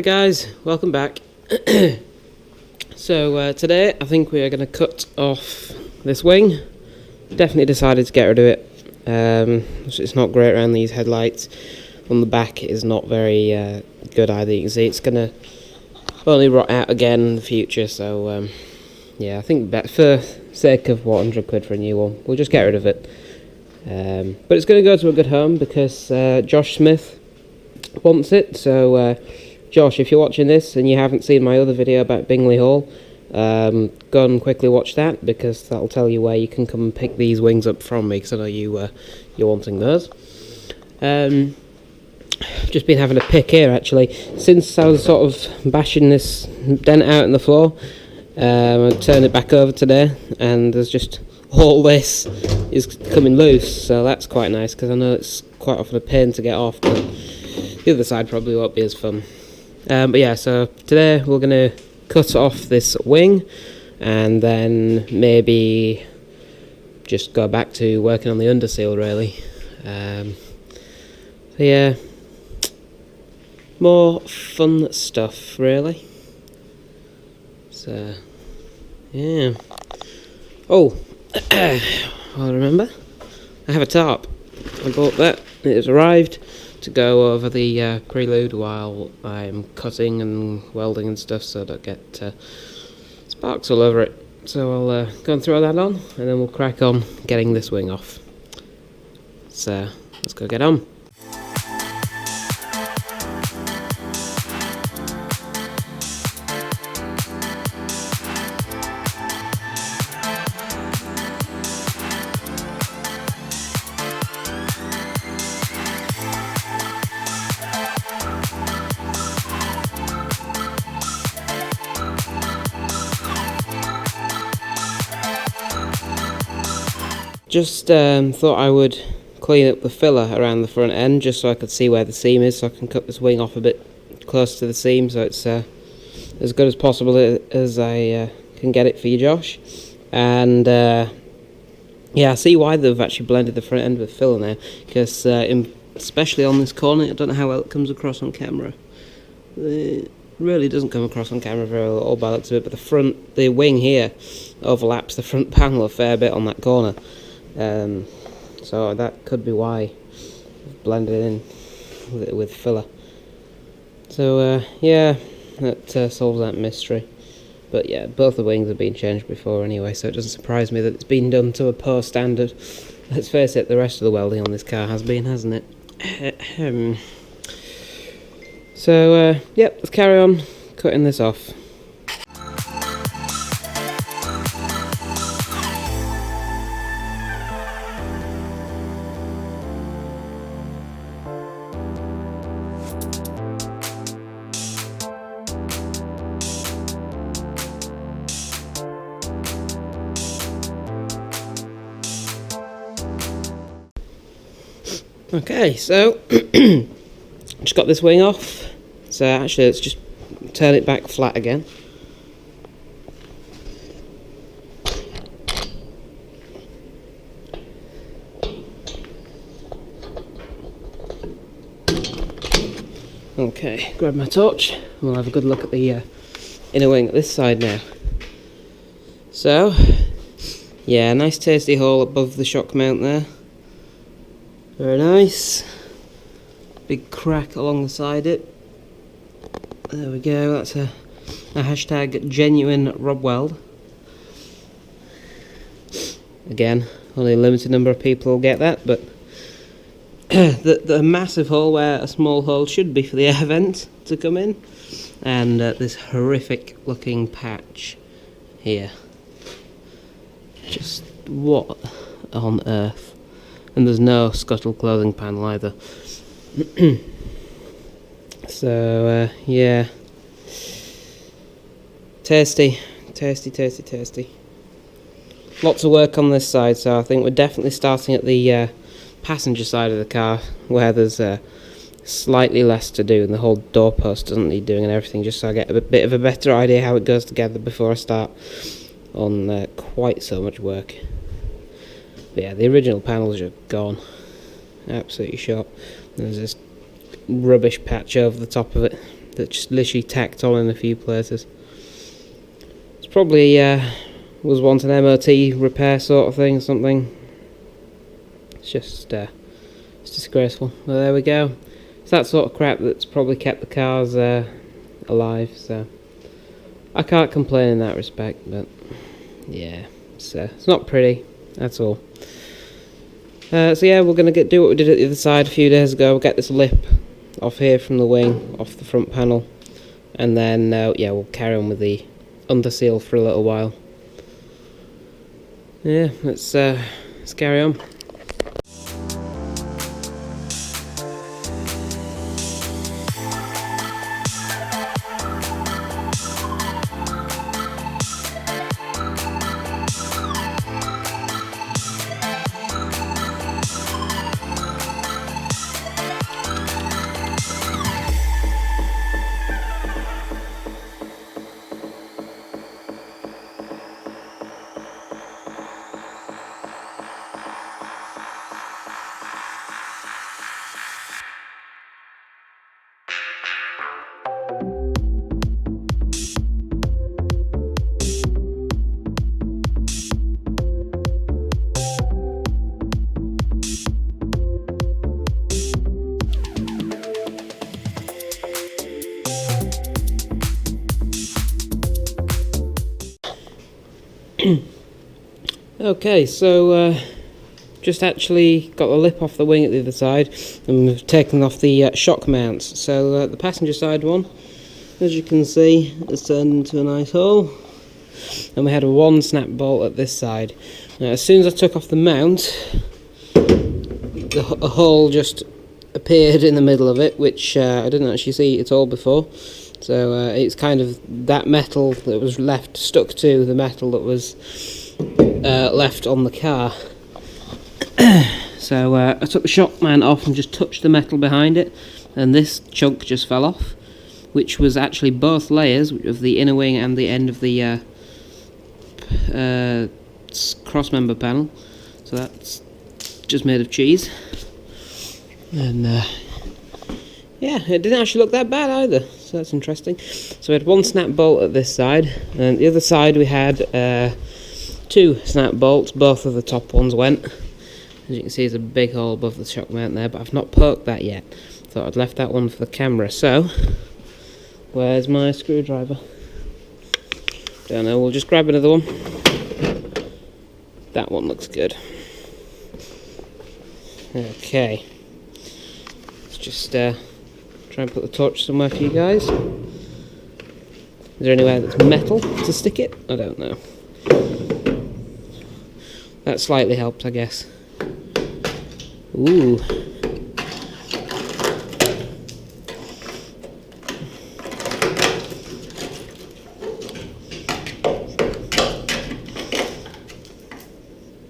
Hi guys, welcome back. So today I think we are going to cut off this wing. Definitely decided to get rid of it. It's not great around these headlights. On the back it is not very good either. You can see it's going to only rot out again in the future, so yeah, I think for sake of what, 100 quid for a new one, we'll just get rid of it. But it's going to go to a good home because Josh Smith wants it. So Josh, if you're watching this and you haven't seen my other video about Bingley Hall, go and quickly watch that, because that'll tell you where you can come and pick these wings up from me, because I know you're wanting those. I've just been having a pick here actually. Since I was sort of bashing this dent out in the floor, I've turned it back over today, and there's just all this is coming loose, so that's quite nice, because I know it's quite often a pain to get off, but the other side probably won't be as fun. But yeah, so today we're going to cut off this wing and then maybe just go back to working on the underseal really. So yeah, more fun stuff really. So yeah. Oh, I remember, I have a tarp. I bought that. It has arrived to go over the prelude while I'm cutting and welding and stuff, so I don't get sparks all over it. So I'll go and throw that on, and then we'll crack on getting this wing off. So let's go get on. Just thought I would clean up the filler around the front end, just so I could see where the seam is, so I can cut this wing off a bit close to the seam, so it's as good as possible as I can get it for you, Josh. And yeah, I see why they've actually blended the front end with filler now, because especially on this corner, I don't know how well it comes across on camera. It really doesn't come across on camera very well all by the looks of it, but the wing here overlaps the front panel a fair bit on that corner. So that could be why I've blended in with filler. So yeah, that solves that mystery. But yeah, both the wings have been changed before anyway, so it doesn't surprise me that it's been done to a poor standard. Let's face it, the rest of the welding on this car has been, hasn't it? So yep, let's carry on cutting this off. Okay, so just got this wing off. So actually, let's just turn it back flat again. Okay, grab my torch and we'll have a good look at the inner wing at this side now. So, yeah, nice tasty hole above the shock mount there. Very nice. Big crack along the side it. There we go, that's a hashtag genuine Rob Weld. Again, only a limited number of people will get that, but the massive hole where a small hole should be for the air vent to come in, and this horrific looking patch here. Just what on earth? And there's no scuttle clothing panel either. So yeah, tasty. Lots of work on this side, so I think we're definitely starting at the passenger side of the car, where there's slightly less to do, and the whole doorpost doesn't need doing and everything, just so I get a bit of a better idea how it goes together before I start on quite so much work. But yeah, the original panels are gone, absolutely shot. There's this rubbish patch over the top of it. that just literally tacked on in a few places. It's probably was once an MOT repair sort of thing, something. It's just it's disgraceful. Well, there we go. It's that sort of crap that's probably kept the cars alive, so I can't complain in that respect, but yeah, it's not pretty, that's all. So yeah, we're going to do what we did at the other side a few days ago. We'll get this lip off here from the wing, off the front panel, and then yeah, we'll carry on with the under-seal for a little while. Yeah, let's carry on. Okay, so just actually got the lip off the wing at the other side, and we've taken off the shock mounts. So the passenger side one, as you can see, has turned into a nice hole, and we had a one snap bolt at this side. Now, as soon as I took off the mount, a hole just appeared in the middle of it, which I didn't actually see at all before. So it's kind of that metal that was left stuck to the metal that was left on the car. So I took the shock mount off and just touched the metal behind it, and this chunk just fell off, which was actually both layers of the inner wing and the end of the cross member panel. So that's just made of cheese, and yeah, it didn't actually look that bad either, so that's interesting. So we had one snap bolt at this side, and the other side we had two snap bolts. Both of the top ones went. As you can see, there's a big hole above the shock mount there, but I've not poked that yet. Thought I'd left that one for the camera. So where's my screwdriver? Don't know, we'll just grab another one. That one looks good. Okay, let's just try and put the torch somewhere for you guys. Is there anywhere that's metal to stick it? I don't know. That slightly helped, I guess. Ooh.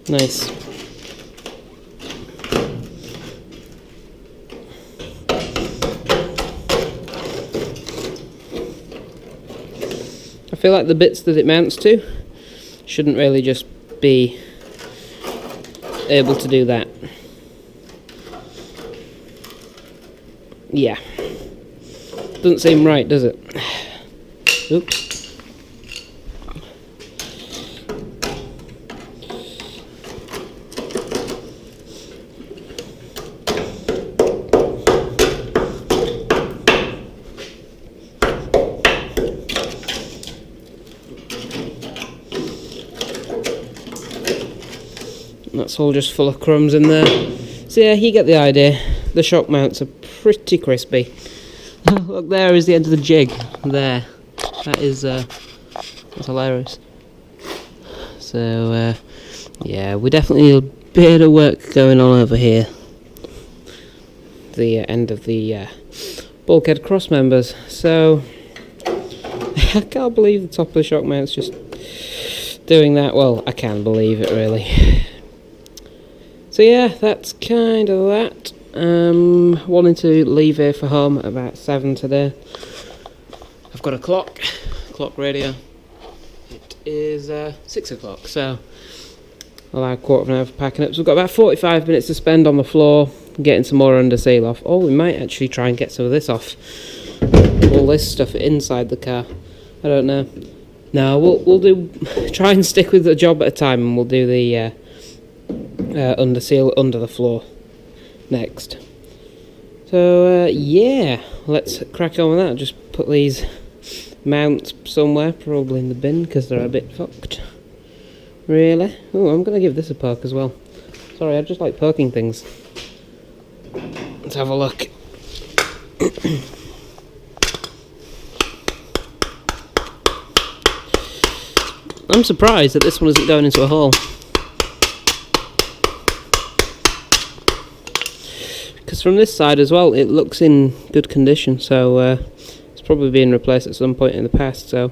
Nice. I feel like the bits that it mounts to shouldn't really just be able to do that. Yeah. Doesn't seem right, does it? Oops. That's all just full of crumbs in there. So yeah, you get the idea. The shock mounts are pretty crispy. Look, there is the end of the jig. There. That is that's hilarious. So yeah, we definitely need a bit of work going on over here. The end of the bulkhead cross members. So I can't believe the top of the shock mount's just doing that. Well, I can believe it, really. So yeah, that's kind of that. Wanting to leave here for home at about 7 today. I've got a clock radio. It is 6 o'clock, so I'll have a quarter of an hour for packing up. So we've got about 45 minutes to spend on the floor, getting some more under seal off. Oh, we might actually try and get some of this off all this stuff inside the car. I don't know. No, we'll try and stick with a job at a time, and we'll do the under seal under the floor next. So yeah, let's crack on with that. Just put these mounts somewhere, probably in the bin, because they're a bit fucked. Really? Oh, I'm gonna give this a poke as well. Sorry, I just like poking things. Let's have a look. I'm surprised that this one isn't going into a hole. Because from this side as well, it looks in good condition, so it's probably been replaced at some point in the past, so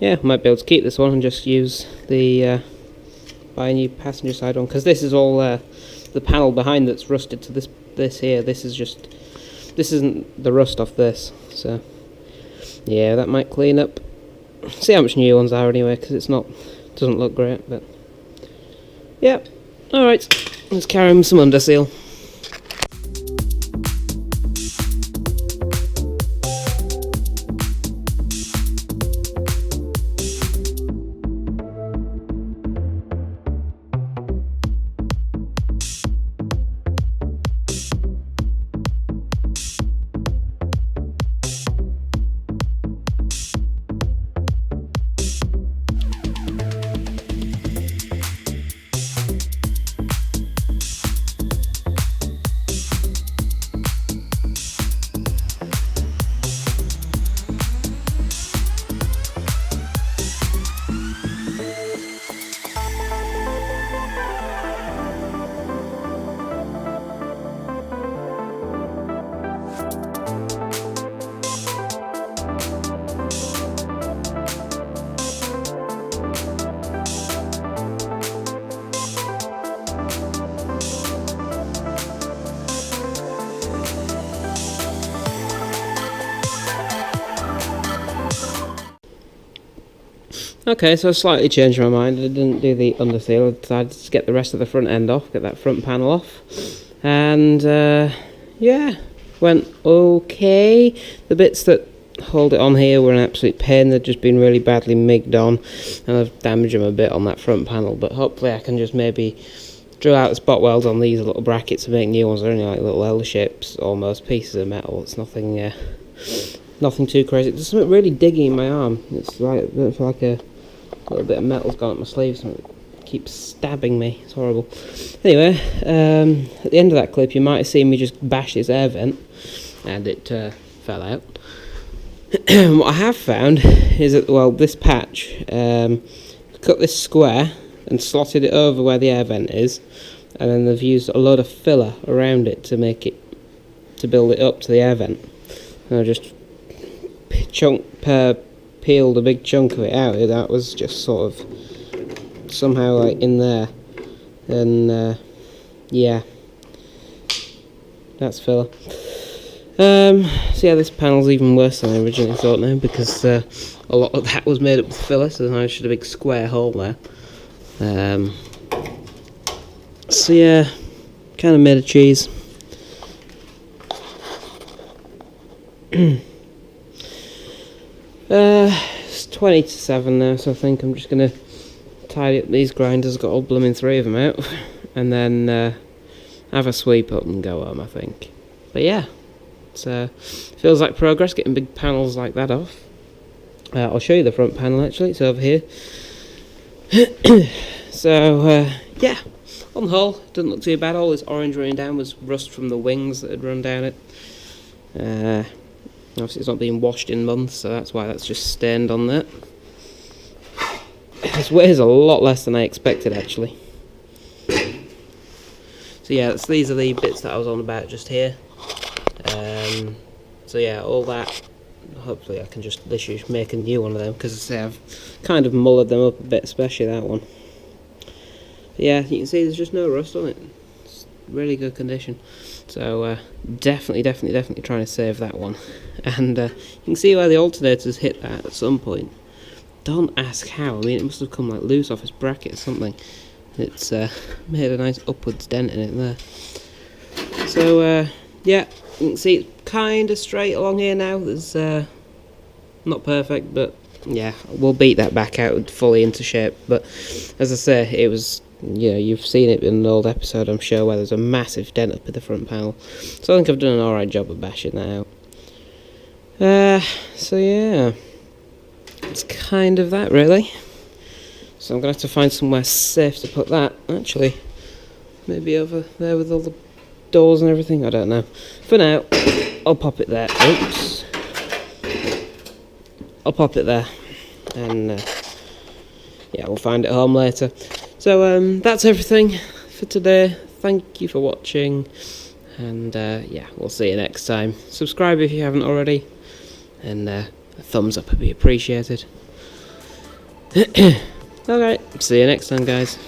yeah, might be able to keep this one and just use the buy a new passenger side one, because this is all the panel behind that's rusted to this here. This isn't the rust off this, so yeah, that might clean up. See how much new ones are anyway, because doesn't look great, but yeah. Alright, let's carry him some underseal. Okay, so I slightly changed my mind. I didn't do the underseal. I decided to get the rest of the front end off, get that front panel off, and yeah, went okay. The bits that hold it on here were an absolute pain. They'd just been really badly migged on, and I've damaged them a bit on that front panel, but hopefully I can just maybe drill out the spot welds on these little brackets and make new ones. They're only like little L shapes, almost pieces of metal. It's nothing nothing too crazy. There's something really digging in my arm. It's like, I feel like a little bit of metal's gone up my sleeve, so it keeps stabbing me. It's horrible. Anyway, at the end of that clip, you might have seen me just bash this air vent, and it fell out. What I have found is that, well, this patch, cut this square and slotted it over where the air vent is, and then they've used a load of filler around it to build it up to the air vent. And I just peeled a big chunk of it out. That was just sort of somehow like in there, and yeah, that's filler. So yeah, this panel's even worse than I originally thought now, because a lot of that was made up with filler, so now it's just a big square hole there. So yeah, kind of made a cheese. It's 20 to 7 now, so I think I'm just going to tidy up these grinders. Got all blooming 3 of them out, and then have a sweep up and go home, I think. But yeah, it feels like progress getting big panels like that off. I'll show you the front panel actually, it's over here. So yeah, on the whole, doesn't look too bad. All this orange running down was rust from the wings that had run down it. Obviously it's not been washed in months, so that's why that's just stained on that. This weighs a lot less than I expected actually. So yeah, these are the bits that I was on about just here. So yeah, all that, hopefully I can just literally make a new one of them, because I've kind of mullered them up a bit, especially that one. But yeah, you can see there's just no rust on it. It's really good condition. So definitely trying to save that one. And you can see where the alternators hit that at some point. Don't ask how. I mean, it must have come like loose off its bracket or something. It's made a nice upwards dent in it there. So yeah, You can see it's kind of straight along here now. There's not perfect, but yeah, we'll beat that back out fully into shape. But as I say, it was, you know, you've seen it in an old episode, I'm sure, where there's a massive dent up in the front panel. So I think I've done an alright job of bashing that out. So yeah, it's kind of that really. So I'm going to have to find somewhere safe to put that, actually. Maybe over there with all the doors and everything, I don't know. For now, I'll pop it there. Oops. I'll pop it there. And yeah, we'll find it home later. So that's everything for today. Thank you for watching. And yeah, we'll see you next time. Subscribe if you haven't already. And a thumbs up would be appreciated. Alright, see you next time, guys.